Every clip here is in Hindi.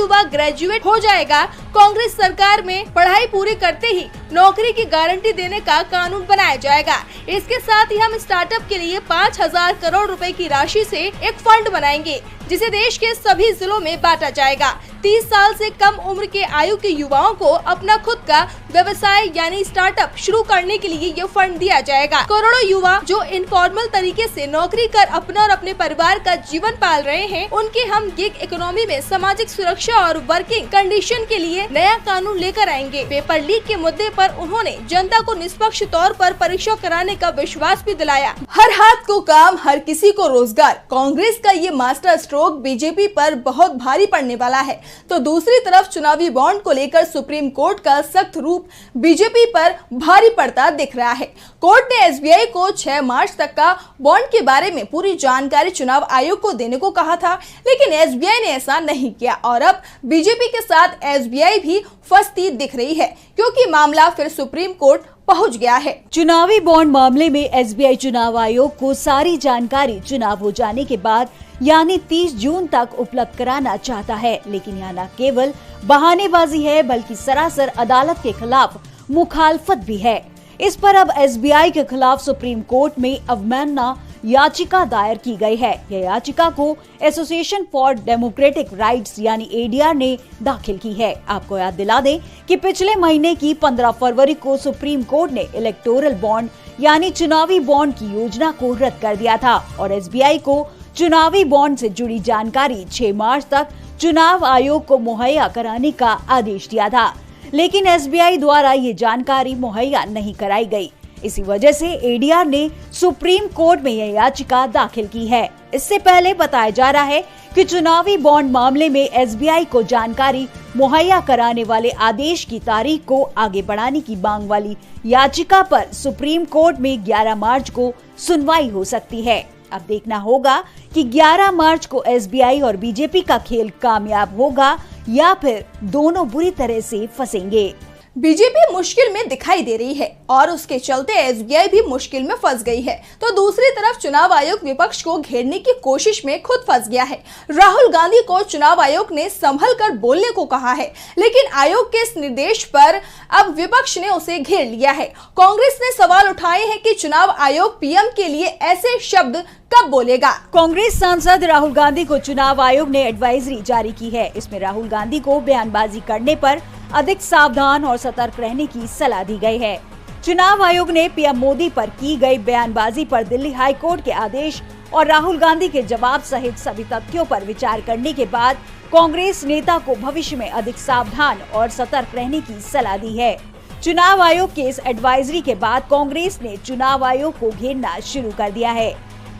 युवा ग्रेजुएट हो जाएगा। कांग्रेस सरकार में पढ़ाई पूरी करते ही नौकरी की गारंटी देने का कानून बनाया जाएगा। इसके साथ ही हम स्टार्टअप के लिए 5,000 करोड़ रुपए की राशि से एक फंड बनाएंगे, जिसे देश के सभी जिलों में बांटा जाएगा। 30 साल से कम उम्र के आयु के युवाओं को अपना खुद का व्यवसाय यानी स्टार्टअप शुरू करने के लिए ये फंड दिया जाएगा। करोड़ों युवा जो इनफॉर्मल तरीके से नौकरी कर अपना और अपने परिवार का जीवन पाल रहे हैं, उनके हम गिग इकोनॉमी में सामाजिक सुरक्षा और वर्किंग कंडीशन के लिए नया कानून लेकर आएंगे। पेपर लीक के मुद्दे पर उन्होंने जनता को निष्पक्ष तौर पर परीक्षा कराने का विश्वास भी दिलाया। हर हाथ को काम, हर किसी को रोजगार। कांग्रेस का ये मास्टर स्ट्रोक बीजेपी पर बहुत भारी पड़ने वाला है। तो दूसरी तरफ चुनावी बॉन्ड को लेकर सुप्रीम कोर्ट का सख्त रूप बीजेपी पर भारी पड़ता दिख रहा है। कोर्ट ने एसबीआई को 6 मार्च तक का बॉन्ड के बारे में पूरी जानकारी चुनाव आयोग को देने को कहा था, लेकिन एसबीआई ने ऐसा नहीं किया और अब बीजेपी के साथ एसबीआई भी फंसती दिख रही है, क्योंकि मामला फिर सुप्रीम कोर्ट पहुंच गया है। चुनावी बॉन्ड मामले में एसबीआई चुनाव आयोग को सारी जानकारी चुनाव हो जाने के बाद यानी 30 जून तक उपलब्ध कराना चाहता है, लेकिन यहाँ न केवल बहानेबाजी है बल्कि सरासर अदालत के खिलाफ मुखालफत भी है। इस पर अब एसबीआई के खिलाफ सुप्रीम कोर्ट में अवमानना याचिका दायर की गई है। यह याचिका को एसोसिएशन फॉर डेमोक्रेटिक राइट्स यानी एडीआर ने दाखिल की है। आपको याद दिला दें कि पिछले महीने की 15 फरवरी को सुप्रीम कोर्ट ने इलेक्टोरल बॉन्ड यानी चुनावी बॉन्ड की योजना को रद्द कर दिया था और एसबीआई को चुनावी बॉन्ड से जुड़ी जानकारी 6 मार्च तक चुनाव आयोग को मुहैया कराने का आदेश दिया था, लेकिन एसबीआई द्वारा ये जानकारी मुहैया नहीं कराई गई। इसी वजह से एडीआर ने सुप्रीम कोर्ट में यह याचिका दाखिल की है। इससे पहले बताया जा रहा है कि चुनावी बॉन्ड मामले में एसबीआई को जानकारी मुहैया कराने वाले आदेश की तारीख को आगे बढ़ाने की मांग वाली याचिका पर सुप्रीम कोर्ट में 11 मार्च को सुनवाई हो सकती है। अब देखना होगा कि 11 मार्च को एसबीआई और बीजेपी का खेल कामयाब होगा या फिर दोनों बुरी तरह से फंसेंगे। बीजेपी मुश्किल में दिखाई दे रही है और उसके चलते एसबीआई भी मुश्किल में फंस गई है, तो दूसरी तरफ चुनाव आयोग विपक्ष को घेरने की कोशिश में खुद फंस गया है। राहुल गांधी को चुनाव आयोग ने संभल कर बोलने को कहा है, लेकिन आयोग के इस निर्देश पर अब विपक्ष ने उसे घेर लिया है। कांग्रेस ने सवाल उठाए हैं कि चुनाव आयोग पीएम के लिए ऐसे शब्द कब बोलेगा। कांग्रेस सांसद राहुल गांधी को चुनाव आयोग ने एडवाइजरी जारी की है। इसमें राहुल गांधी को बयानबाजी करने पर अधिक सावधान और सतर्क रहने की सलाह दी गई है। चुनाव आयोग ने पीएम मोदी पर की गई बयानबाजी पर दिल्ली हाई कोर्ट के आदेश और राहुल गांधी के जवाब सहित सभी तथ्यों पर विचार करने के बाद कांग्रेस नेता को भविष्य में अधिक सावधान और सतर्क रहने की सलाह दी है। चुनाव आयोग के इस एडवाइजरी के बाद कांग्रेस ने चुनाव आयोग को घेरना शुरू कर दिया है।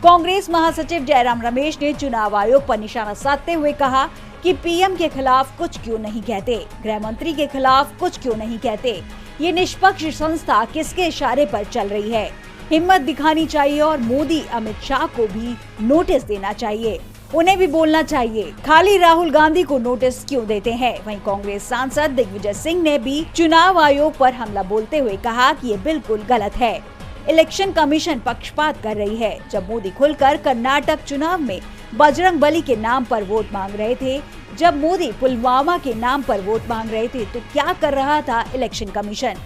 कांग्रेस महासचिव जयराम रमेश ने चुनाव आयोग पर निशाना साधते हुए कहा कि पीएम के खिलाफ कुछ क्यों नहीं कहते, गृह मंत्री के खिलाफ कुछ क्यों नहीं कहते, ये निष्पक्ष संस्था किसके इशारे पर चल रही है। हिम्मत दिखानी चाहिए और मोदी अमित शाह को भी नोटिस देना चाहिए, उन्हें भी बोलना चाहिए, खाली राहुल गांधी को नोटिस क्यों देते हैं। वहीं कांग्रेस सांसद दिग्विजय सिंह ने भी चुनाव आयोग पर हमला बोलते हुए कहा कि ये बिल्कुल गलत है। इलेक्शन कमीशन पक्षपात कर रही है। जब मोदी खुलकर कर्नाटक चुनाव में बजरंगबली के नाम पर वोट मांग रहे थे, जब मोदी पुलवामा के नाम पर वोट मांग रहे थे, तो क्या कर रहा था इलेक्शन कमीशन।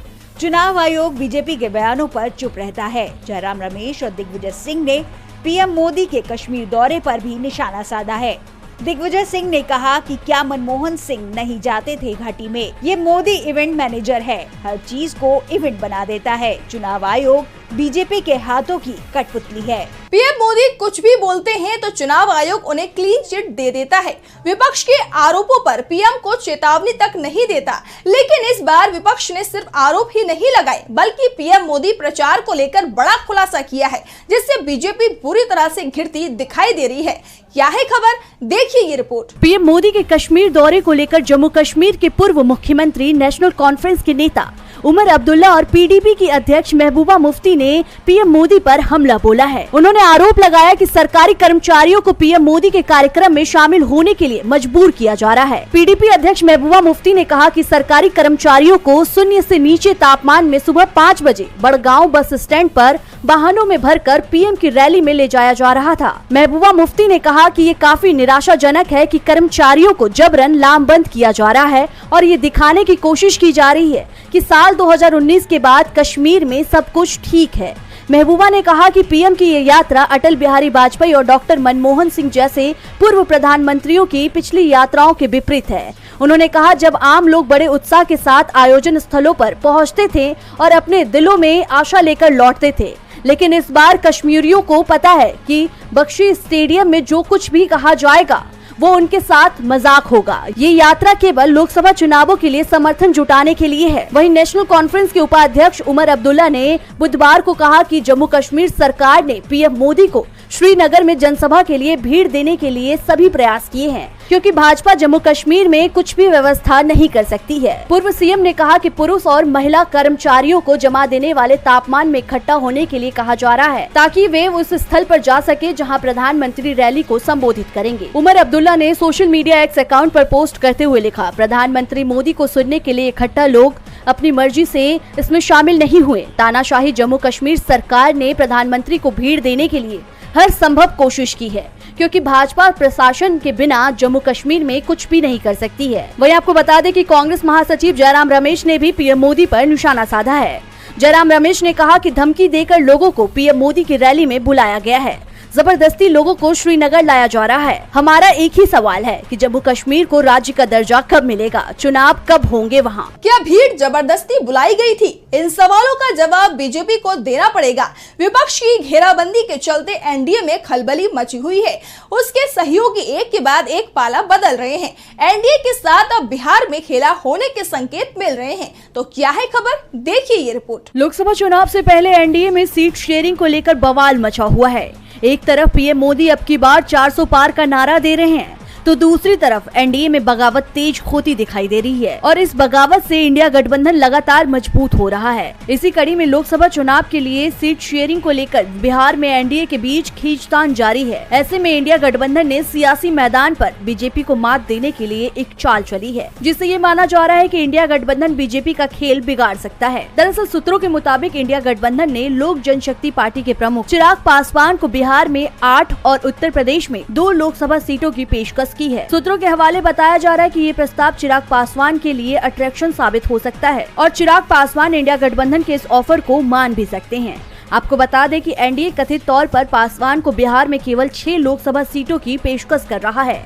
चुनाव आयोग बीजेपी के बयानों पर चुप रहता है। जयराम रमेश और दिग्विजय सिंह ने पीएम मोदी के कश्मीर दौरे पर भी निशाना साधा है। दिग्विजय सिंह ने कहा कि क्या मनमोहन सिंह नहीं जाते थे घाटी में, ये मोदी इवेंट मैनेजर है, हर चीज को इवेंट बना देता है। चुनाव आयोग बीजेपी के हाथों की कठपुतली है। पीएम मोदी कुछ भी बोलते हैं तो चुनाव आयोग उन्हें क्लीन चिट दे देता है। विपक्ष के आरोपों पर पीएम को चेतावनी तक नहीं देता, लेकिन इस बार विपक्ष ने सिर्फ आरोप ही नहीं लगाए बल्कि पीएम मोदी प्रचार को लेकर बड़ा खुलासा किया है, जिससे बीजेपी पूरी तरह से घिरती दिखाई दे रही है। क्या है खबर, देखिए ये रिपोर्ट। पीएम मोदी के कश्मीर दौरे को लेकर जम्मू कश्मीर के पूर्व मुख्यमंत्री, नेशनल कॉन्फ्रेंस के नेता उमर अब्दुल्ला और पीडीपी की अध्यक्ष महबूबा मुफ्ती ने पीएम मोदी पर हमला बोला है। उन्होंने आरोप लगाया कि सरकारी कर्मचारियों को पीएम मोदी के कार्यक्रम में शामिल होने के लिए मजबूर किया जा रहा है। पीडीपी अध्यक्ष महबूबा मुफ्ती ने कहा कि सरकारी कर्मचारियों को शून्य से नीचे तापमान में सुबह 5 बजे बड़गांव बस स्टैंड पर वाहनों में भरकर पीएम की रैली में ले जाया जा रहा था। महबूबा मुफ्ती ने कहा कि ये काफी निराशाजनक है कि कर्मचारियों को जबरन लामबंद किया जा रहा है और ये दिखाने की कोशिश की जा रही है कि साल 2019 के बाद कश्मीर में सब कुछ ठीक है। महबूबा ने कहा कि पीएम की ये यात्रा अटल बिहारी वाजपेयी और डॉक्टर मनमोहन सिंह जैसे पूर्व प्रधानमंत्रियों की पिछली यात्राओं के विपरीत है। उन्होंने कहा, जब आम लोग बड़े उत्साह के साथ आयोजन स्थलों पर पहुंचते थे और अपने दिलों में आशा लेकर लौटते थे, लेकिन इस बार कश्मीरियों को पता है कि बख्शी स्टेडियम में जो कुछ भी कहा जाएगा वो उनके साथ मजाक होगा। ये यात्रा केवल लोकसभा चुनावों के लिए समर्थन जुटाने के लिए है। वहीं नेशनल कॉन्फ्रेंस के उपाध्यक्ष उमर अब्दुल्ला ने बुधवार को कहा कि जम्मू कश्मीर सरकार ने पीएम मोदी को श्रीनगर में जनसभा के लिए भीड़ देने के लिए सभी प्रयास किए हैं, क्योंकि भाजपा जम्मू कश्मीर में कुछ भी व्यवस्था नहीं कर सकती है। पूर्व सीएम ने कहा कि पुरुष और महिला कर्मचारियों को जमा देने वाले तापमान में इकट्ठा होने के लिए कहा जा रहा है, ताकि वे उस स्थल पर जा सके जहां प्रधानमंत्री रैली को संबोधित करेंगे। उमर अब्दुल्ला ने सोशल मीडिया एक्स अकाउंट पर पोस्ट करते हुए लिखा, प्रधानमंत्री मोदी को सुनने के लिए इकट्ठा लोग अपनी मर्जी से इसमें शामिल नहीं हुए। तानाशाही जम्मू कश्मीर सरकार ने प्रधानमंत्री को भीड़ देने के लिए हर संभव कोशिश की है, क्योंकि भाजपा प्रशासन के बिना जम्मू कश्मीर में कुछ भी नहीं कर सकती है। वहीं आपको बता दें कि कांग्रेस महासचिव जयराम रमेश ने भी पीएम मोदी पर निशाना साधा है। जयराम रमेश ने कहा कि धमकी देकर लोगों को पीएम मोदी की रैली में बुलाया गया है, जबरदस्ती लोगों को श्रीनगर लाया जा रहा है। हमारा एक ही सवाल है कि जम्मू कश्मीर को राज्य का दर्जा कब मिलेगा, चुनाव कब होंगे वहाँ। क्या भीड़ जबरदस्ती बुलाई गई थी? इन सवालों का जवाब बीजेपी को देना पड़ेगा। विपक्ष की घेराबंदी के चलते एनडीए में खलबली मची हुई है। उसके सहयोगी एक के बाद एक पाला बदल रहे हैं। एनडीए के साथ अब बिहार में खेला होने के संकेत मिल रहे हैं। तो क्या है खबर, देखिए ये रिपोर्ट। लोकसभा चुनाव से पहले एनडीए में सीट शेयरिंग को लेकर बवाल मचा हुआ है। एक तरफ पीएम मोदी अब की बार 400 पार का नारा दे रहे हैं, तो दूसरी तरफ एनडीए में बगावत तेज होती दिखाई दे रही है और इस बगावत से इंडिया गठबंधन लगातार मजबूत हो रहा है। इसी कड़ी में लोकसभा चुनाव के लिए सीट शेयरिंग को लेकर बिहार में एनडीए के बीच खींचतान जारी है। ऐसे में इंडिया गठबंधन ने सियासी मैदान पर बीजेपी को मात देने के लिए एक चाल चली है, जिससे ये माना जा रहा है कि इंडिया गठबंधन बीजेपी का खेल बिगाड़ सकता है। दरअसल सूत्रों के मुताबिक इंडिया गठबंधन ने लोक जनशक्ति पार्टी के प्रमुख चिराग पासवान को बिहार में 8 और उत्तर प्रदेश में 2 लोकसभा सीटों की पेशकश की है। सूत्रों के हवाले बताया जा रहा है कि ये प्रस्ताव चिराग पासवान के लिए अट्रैक्शन साबित हो सकता है और चिराग पासवान इंडिया गठबंधन के इस ऑफर को मान भी सकते हैं। आपको बता दें कि एनडीए कथित तौर पर पासवान को बिहार में केवल 6 लोकसभा सीटों की पेशकश कर रहा है।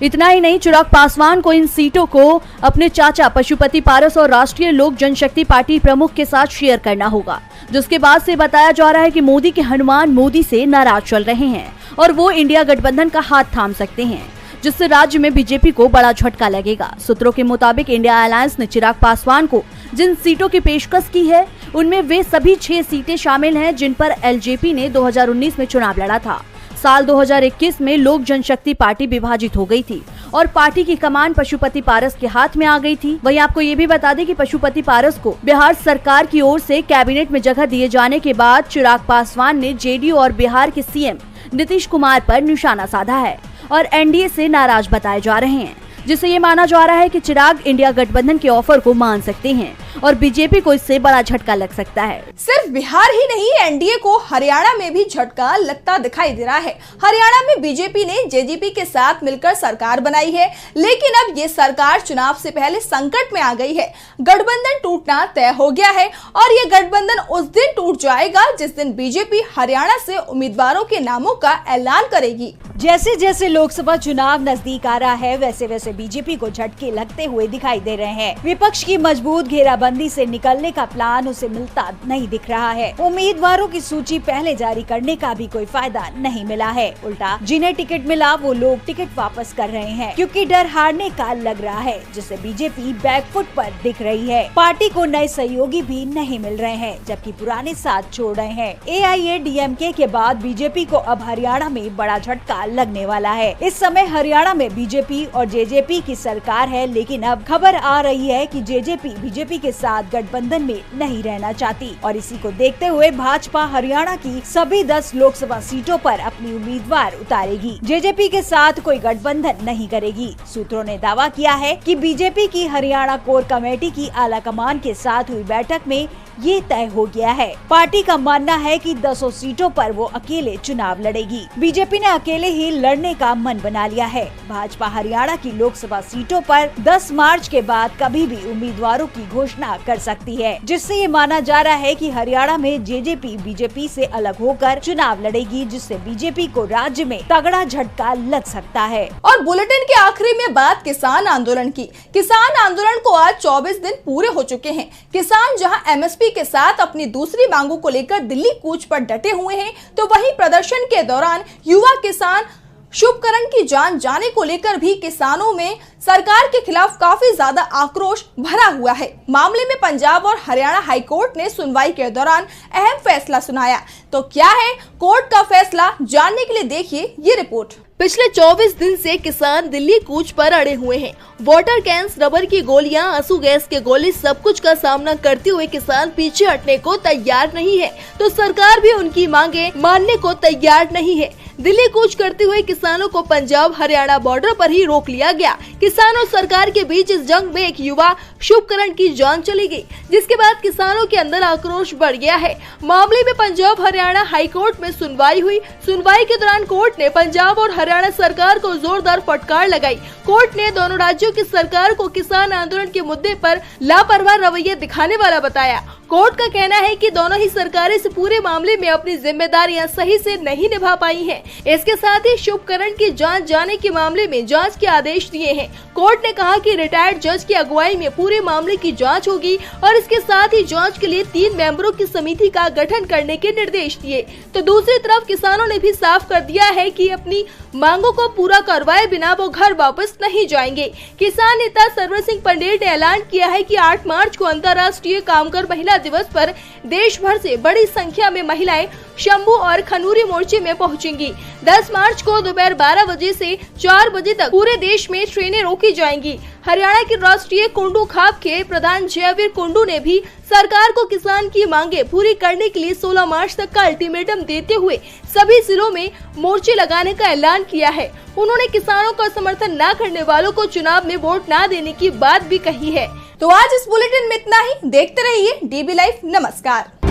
इतना ही नहीं, चिराग पासवान को इन सीटों को अपने चाचा पशुपति पारस और राष्ट्रीय लोक जनशक्ति पार्टी प्रमुख के साथ शेयर करना होगा, जिसके बाद से बताया जा रहा है कि मोदी के हनुमान मोदी से नाराज चल रहे हैं और वो इंडिया गठबंधन का हाथ थाम सकते हैं, जिससे राज्य में बीजेपी को बड़ा झटका लगेगा। सूत्रों के मुताबिक इंडिया अलायंस ने चिराग पासवान को जिन सीटों की पेशकश की है, उनमें वे सभी 6 सीटें शामिल हैं जिन पर एलजेपी ने 2019 में चुनाव लड़ा था। साल 2021 में लोक जनशक्ति पार्टी विभाजित हो गई थी और पार्टी की कमान पशुपति पारस के हाथ में आ गई थी। वहीं आपको ये भी बता दें कि पशुपति पारस को बिहार सरकार की ओर से कैबिनेट में जगह दिए जाने के बाद चिराग पासवान ने जेडीयू और बिहार के सीएम नीतीश कुमार पर निशाना साधा है और एनडीए से नाराज बताए जा रहे हैं, जिससे ये माना जा रहा है कि चिराग इंडिया गठबंधन के ऑफर को मान सकते हैं और बीजेपी को इससे बड़ा झटका लग सकता है। सिर्फ बिहार ही नहीं, एनडीए को हरियाणा में भी झटका लगता दिखाई दे रहा है। हरियाणा में बीजेपी ने जेजेपी के साथ मिलकर सरकार बनाई है, लेकिन अब ये सरकार चुनाव से पहले संकट में आ गई है। गठबंधन टूटना तय हो गया है और ये गठबंधन उस दिन टूट जाएगा जिस दिन बीजेपी हरियाणा से उम्मीदवारों के नामों का ऐलान करेगी। जैसे जैसे लोकसभा चुनाव नजदीक आ रहा है, वैसे वैसे बीजेपी को झटके लगते हुए दिखाई दे रहे हैं। विपक्ष की मजबूत घेराबंदी से निकलने का प्लान उसे मिलता नहीं दिख रहा है। उम्मीदवारों की सूची पहले जारी करने का भी कोई फायदा नहीं मिला है। उल्टा जिन्हें टिकट मिला वो लोग टिकट वापस कर रहे हैं, क्योंकि डर हारने का लग रहा है, जिससे बीजेपी बैकफुट पर दिख रही है। पार्टी को नए सहयोगी भी नहीं मिल रहे हैं, जबकि पुराने साथ छोड़ रहे हैं। AIADMK के बाद बीजेपी को अब हरियाणा में बड़ा झटका लगने वाला है। इस समय हरियाणा में बीजेपी और जेजेपी की सरकार है, लेकिन अब खबर आ रही है कि जेजेपी बीजेपी के साथ गठबंधन में नहीं रहना चाहती और इसी को देखते हुए भाजपा हरियाणा की सभी 10 लोकसभा सीटों पर अपनी उम्मीदवार उतारेगी। जेजेपी के साथ कोई गठबंधन नहीं करेगी। सूत्रों ने दावा किया है कि बीजेपी की हरियाणा कोर कमेटी की आला कमान के साथ हुई बैठक में ये तय हो गया है। पार्टी का मानना है कि 10 सीटों पर वो अकेले चुनाव लड़ेगी। बीजेपी ने अकेले ही लड़ने का मन बना लिया है। भाजपा हरियाणा की लोकसभा सीटों पर 10 मार्च के बाद कभी भी उम्मीदवारों की घोषणा कर सकती है, जिससे ये माना जा रहा है कि हरियाणा में जेजेपी बीजेपी से अलग होकर चुनाव लड़ेगी, जिससे बीजेपी को राज्य में तगड़ा झटका लग सकता है। और बुलेटिन के आखिरी में बात किसान आंदोलन की। किसान आंदोलन को आज 24 दिन पूरे हो चुके हैं। किसान जहां एमएसपी के साथ अपनी दूसरी मांगों को लेकर दिल्ली कूच पर डटे हुए हैं, तो वहीं प्रदर्शन के दौरान युवा किसान शुभकरण की जान जाने को लेकर भी किसानों में सरकार के खिलाफ काफी ज्यादा आक्रोश भरा हुआ है। मामले में पंजाब और हरियाणा हाईकोर्ट ने सुनवाई के दौरान अहम फैसला सुनाया। तो क्या है कोर्ट का फैसला, जानने के लिए देखिए ये रिपोर्ट। पिछले 24 दिन से किसान दिल्ली कूच पर अड़े हुए हैं। वाटर कैंस, रबर की गोलियां, आंसू गैस के गोले, सब कुछ का सामना करते हुए किसान पीछे हटने को तैयार नहीं है, तो सरकार भी उनकी मांगे मानने को तैयार नहीं है। दिल्ली कूच करते हुए किसानों को पंजाब हरियाणा बॉर्डर पर ही रोक लिया गया। किसान और सरकार के बीच इस जंग में एक युवा शुभकरण की जान चली गई, जिसके बाद किसानों के अंदर आक्रोश बढ़ गया है। मामले में पंजाब हरियाणा हाईकोर्ट में सुनवाई हुई। सुनवाई के दौरान कोर्ट ने पंजाब और हरियाणा सरकार को जोरदार फटकार लगाई। कोर्ट ने दोनों राज्यों की सरकार को किसान आंदोलन के मुद्दे पर लापरवाह रवैया दिखाने वाला बताया। कोर्ट का कहना है कि दोनों ही सरकारें इस पूरे मामले में अपनी जिम्मेदारियां सही से नहीं निभा पाई हैं। इसके साथ ही शुभकरण की जांच जाने के मामले में जांच के आदेश दिए हैं। कोर्ट ने कहा कि रिटायर्ड जज की अगुवाई में पूरे मामले की जांच होगी और इसके साथ ही जांच के लिए 3 मेंबरों की समिति का गठन करने के निर्देश दिए। तो दूसरी तरफ किसानों ने भी साफ कर दिया है कि अपनी मांगों को पूरा करवाए बिना वो घर वापस नहीं जाएंगे। किसान नेता सरवर सिंह पंडेल ने ऐलान किया है कि 8 मार्च को अंतर्राष्ट्रीय कामगार महिला दिवस पर देश भर से बड़ी संख्या में महिलाएं शंभू और खनूरी मोर्चे में पहुंचेंगी। 10 मार्च को दोपहर 12 बजे से 4 बजे तक पूरे देश में ट्रेनें रोकी जाएंगी। हरियाणा के राष्ट्रीय कुंडू खाप के प्रधान जयवीर कुंडू ने भी सरकार को किसान की मांगे पूरी करने के लिए 16 मार्च तक का अल्टीमेटम देते हुए सभी जिलों में मोर्चे लगाने का ऐलान किया है। उन्होंने किसानों का समर्थन न करने वालों को चुनाव में वोट न देने की बात भी कही है। तो आज इस बुलेटिन में इतना ही। देखते रहिए डीबी लाइव। नमस्कार।